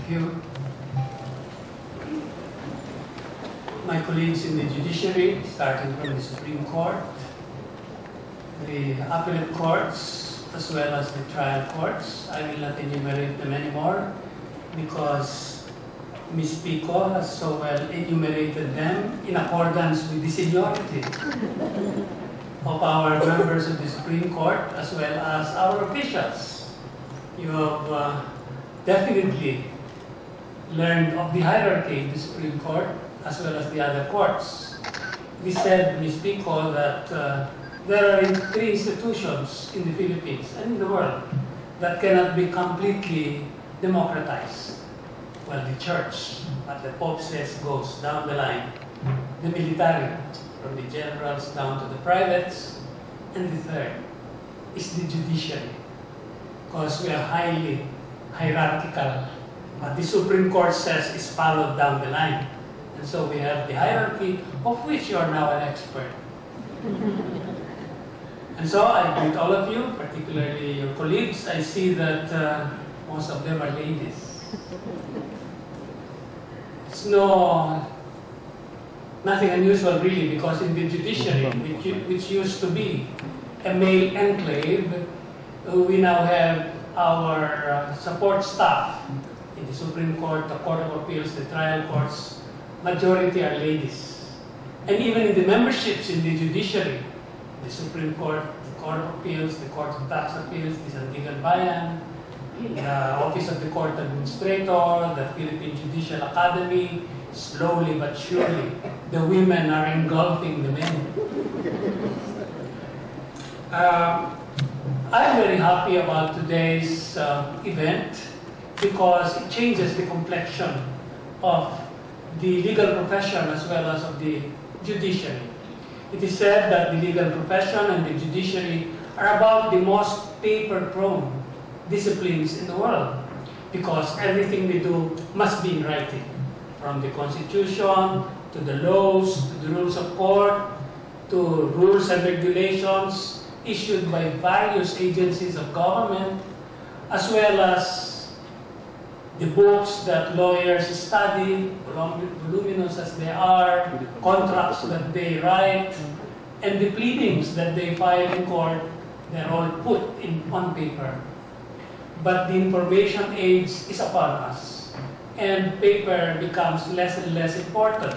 you. My colleagues in the judiciary, starting from the Supreme Court, the appellate courts, as well as the trial courts. I will not enumerate them anymore because Ms. Pico has so well enumerated them in accordance with the seniority of our members of the Supreme Court as well as our officials. You have definitely learned of the hierarchy in the Supreme Court as well as the other courts. We said, Ms. Pico, that there are three institutions in the Philippines and in the world that cannot be completely democratized. Well, the church, what the Pope says, goes down the line. The military, from the generals down to the privates. And the third is the judiciary, because we are highly hierarchical. What the Supreme Court says is followed down the line. And so we have the hierarchy, of which you are now an expert. And so I greet all of you, particularly your colleagues. I see that most of them are ladies. It's nothing unusual really, because in the judiciary, which used to be a male enclave, we now have our support staff in the Supreme Court, the Court of Appeals, the trial courts. Majority are ladies. And even in the memberships in the judiciary, the Supreme Court, the Court of Appeals, the Court of Tax Appeals, the Panganiban, the Office of the Court Administrator, the Philippine Judicial Academy, slowly but surely, the women are engulfing the men. I'm very happy about today's event because it changes the complexion of the legal profession as well as of the judiciary. It is said that the legal profession and the judiciary are about the most paper-prone disciplines in the world because everything we do must be in writing, from the Constitution to the laws, to the rules of court, to rules and regulations issued by various agencies of government, as well as the books that lawyers study, voluminous as they are, contracts that they write, and the pleadings that they file in court, they're all put on paper. But the information age is upon us, and paper becomes less and less important.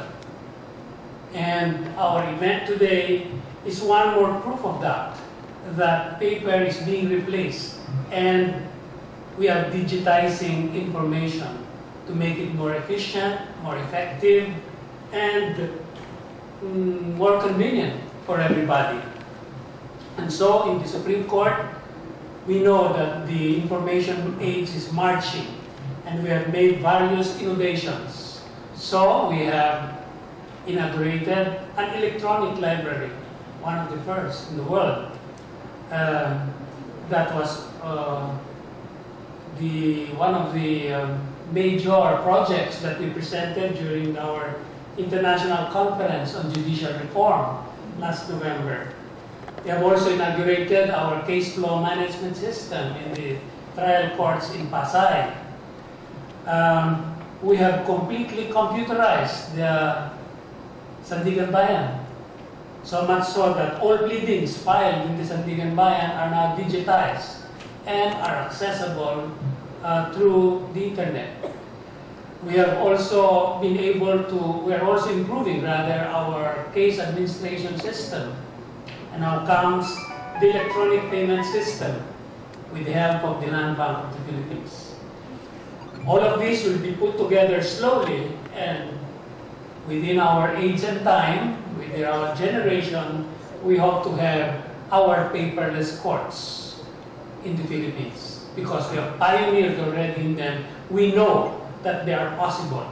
And our event today is one more proof of that paper is being replaced, and we are digitizing information to make it more efficient, more effective, and more convenient for everybody. And so in the Supreme Court, we know that the information age is marching, and we have made various innovations. So we have inaugurated an electronic library, one of the first in the world. That was one of the major projects that we presented during our international conference on judicial reform last November. We have also inaugurated our case law management system in the trial courts in Pasay. We have completely computerized the Panganiban, so much so that all pleadings filed in the Panganiban are now digitized and are accessible through the internet. We have also been able to, we are also improving rather our case administration system, and now comes the electronic payment system with the help of the Land Bank of the Philippines. All of this will be put together slowly, and within our age and time, within our generation, we hope to have our paperless courts in the Philippines, because we have pioneered already in them. We know that they are possible.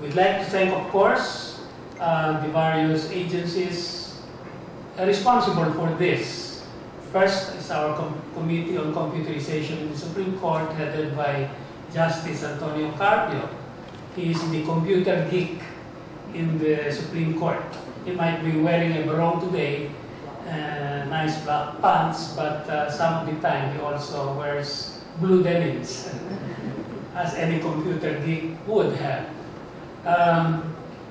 We'd like to thank, of course, the various agencies responsible for this. First is our Committee on Computerization in the Supreme Court, headed by Justice Artemio V. He is the computer geek in the Supreme Court. He might be wearing a barong today, nice black pants, but some of the time he also wears blue denims. as any computer geek would have.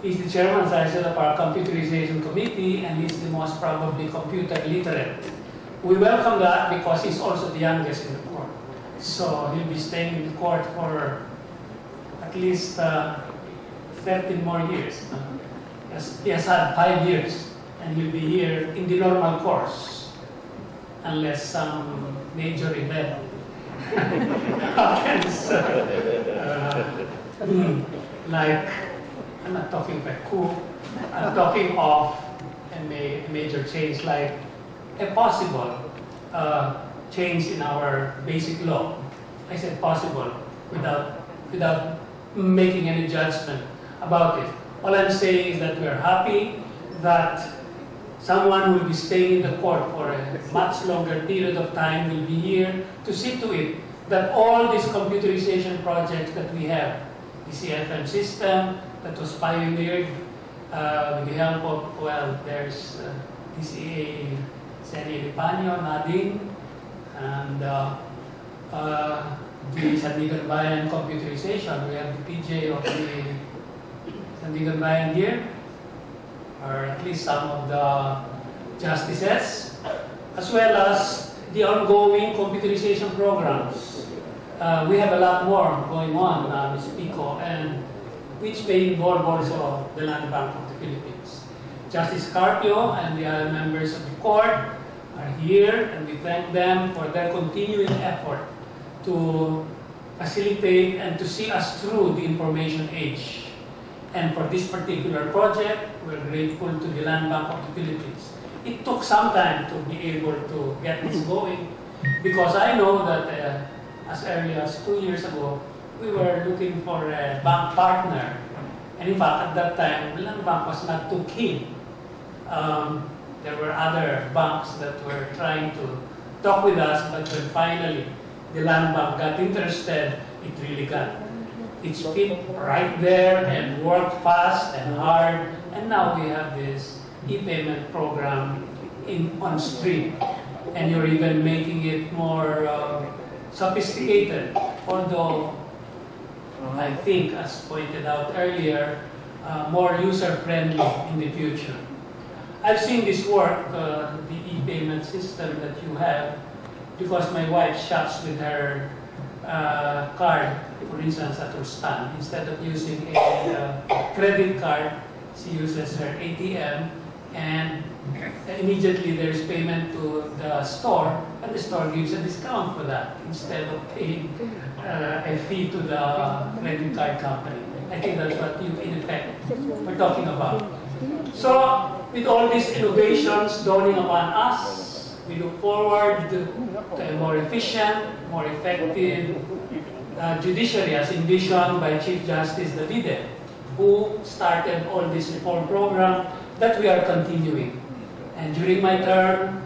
He's the chairman, as I said, of our computerization committee, and he's the most probably computer literate. We welcome that because he's also the youngest in the court. So he'll be staying in the court for at least 13 more years. He has had 5 years, and he'll be here in the normal course, unless some major event happens. Like, I'm not talking of a coup, I'm talking of a major change, like a possible change in our basic law. I said possible without making any judgment about it. All I'm saying is that we're happy that someone will be staying in the court for a much longer period of time, will be here to see to it that all these computerization projects that we have, the CFM system that was pioneered with the help of, well, there's DCA Seni Lipanyo, Nadine, and the Panganiban computerization. We have the PJ of the Panganiban here, or at least some of the justices, as well as the ongoing computerization programs. We have a lot more going on, Ms. Pico, and which may involve also the Land Bank of the Philippines. Justice Carpio and the other members of the court are here, and we thank them for their continuing effort to facilitate and to see us through the information age. And for this particular project, we're grateful to the Land Bank of the Philippines. It took some time to be able to get this going, because I know that as early as 2 years ago, we were looking for a bank partner. And in fact, at that time, the Land Bank was not too keen. There were other banks that were trying to talk with us, but when finally the Land Bank got interested, it really got its feet right there and worked fast and hard. And now we have this e-payment program on stream. And you're even making it more sophisticated, although I think, as pointed out earlier, more user-friendly in the future. I've seen this work, the e-payment system that you have, because my wife shops with her card, for instance, at her stand. Instead of using a credit card, she uses her ATM, and immediately there's payment to the store, and the store gives a discount for that instead of paying a fee to the credit card company. I think that's what you, in effect, we're talking about. So, with all these innovations dawning upon us, we look forward to a more efficient, more effective judiciary as envisioned by Chief Justice Davide, who started all this reform program that we are continuing. And during my term,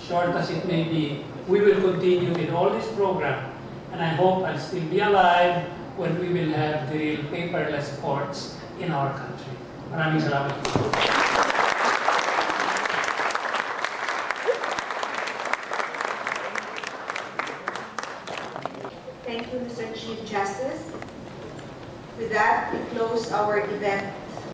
short as it may be, we will continue with all this program. And I hope I'll still be alive when we will have the real paperless courts in our country. Maraming salamat.